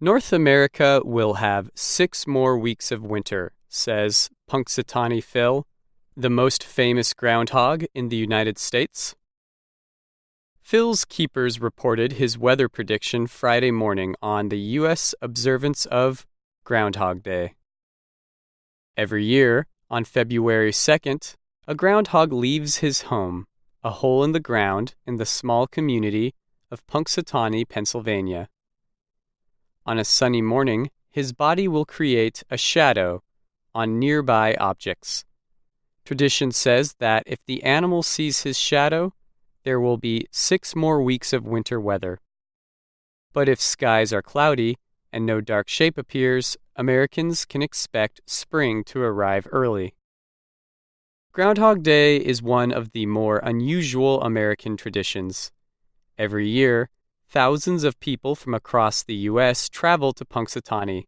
North America will have 6 more weeks of winter, says Punxsutawney Phil, the most famous groundhog in the United States. Phil's keepers reported his weather prediction Friday morning on the U.S. observance of Groundhog Day. Every year, on February 2nd, a groundhog leaves his home, a hole in the ground in the small community of Punxsutawney, Pennsylvania. On a sunny morning, his body will create a shadow on nearby objects. Tradition says that if the animal sees his shadow, there will be 6 more weeks of winter weather. But if skies are cloudy and no dark shape appears, Americans can expect spring to arrive early. Groundhog Day is one of the more unusual American traditions. Every year, thousands of people from across the U.S. travel to Punxsutawney.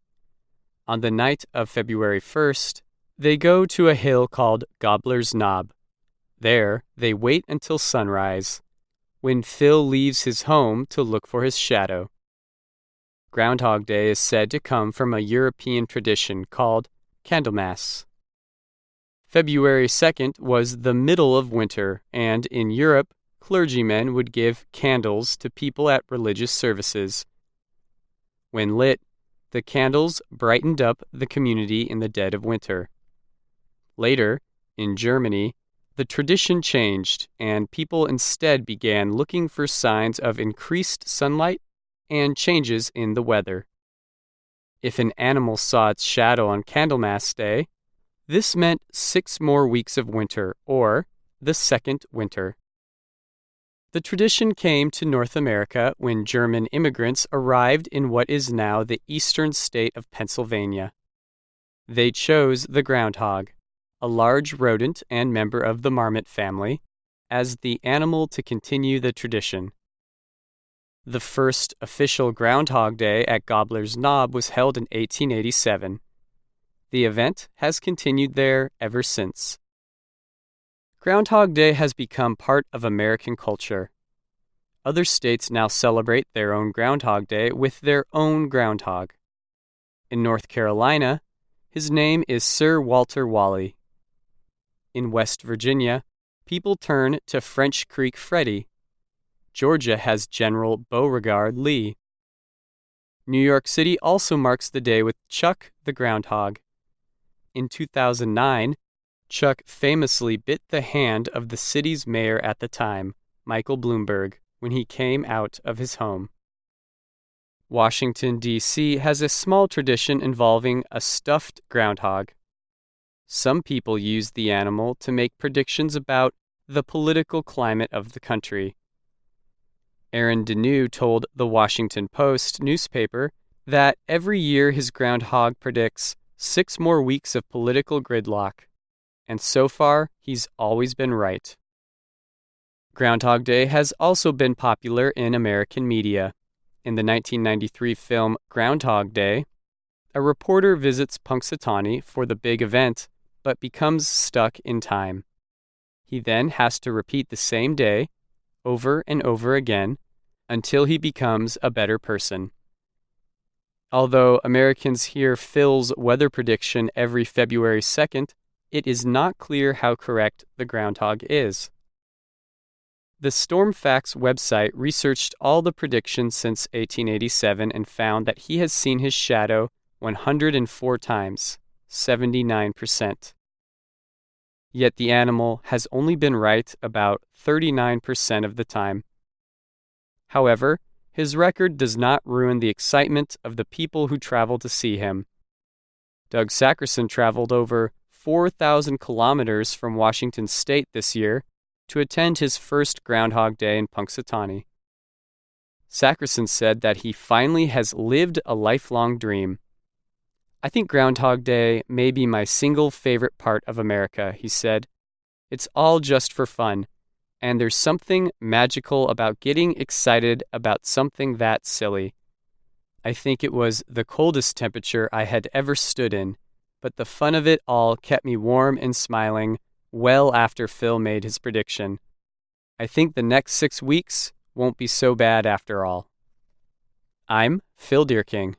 On the night of February 1st, they go to a hill called Gobbler's Knob. There, they wait until sunrise, when Phil leaves his home to look for his shadow. Groundhog Day is said to come from a European tradition called Candlemas. February 2nd was the middle of winter, and in Europe, clergymen would give candles to people at religious services. When lit, the candles brightened up the community in the dead of winter. Later, in Germany, the tradition changed, and people instead began looking for signs of increased sunlight and changes in the weather. If an animal saw its shadow on Candlemas Day, this meant 6 more weeks of winter, or the second winter. The tradition came to North America when German immigrants arrived in what is now the eastern state of Pennsylvania. They chose the groundhog, a large rodent and member of the marmot family, as the animal to continue the tradition. The first official Groundhog Day at Gobbler's Knob was held in 1887. The event has continued there ever since. Groundhog Day has become part of American culture. Other states now celebrate their own Groundhog Day with their own groundhog. In North Carolina, his name is Sir Walter Raleigh. In West Virginia, people turn to French Creek Freddy. Georgia has General Beauregard Lee. New York City also marks the day with Chuck the Groundhog. In 2009, Chuck famously bit the hand of the city's mayor at the time, Michael Bloomberg, when he came out of his home. Washington, D.C. has a small tradition involving a stuffed groundhog. Some people use the animal to make predictions about the political climate of the country. Aaron Deneau told the Washington Post newspaper that every year his groundhog predicts 6 more weeks of political gridlock, and so far he's always been right. Groundhog Day has also been popular in American media. In the 1993 film Groundhog Day, a reporter visits Punxsutawney for the big event, but becomes stuck in time. He then has to repeat the same day, over and over again, until he becomes a better person. Although Americans hear Phil's weather prediction every February 2nd, it is not clear how correct the groundhog is. The StormFacts website researched all the predictions since 1887 and found that he has seen his shadow 104 times, 79%. Yet the animal has only been right about 39% of the time. However, his record does not ruin the excitement of the people who travel to see him. Doug Sackerson traveled over 4,000 kilometers from Washington State this year to attend his first Groundhog Day in Punxsutawney. Sackerson said that he finally has lived a lifelong dream. "I think Groundhog Day may be my single favorite part of America," he said. "It's all just for fun, and there's something magical about getting excited about something that silly. I think it was the coldest temperature I had ever stood in, but the fun of it all kept me warm and smiling well after Phil made his prediction. I think the next 6 weeks won't be so bad after all." I'm Phil Deerking.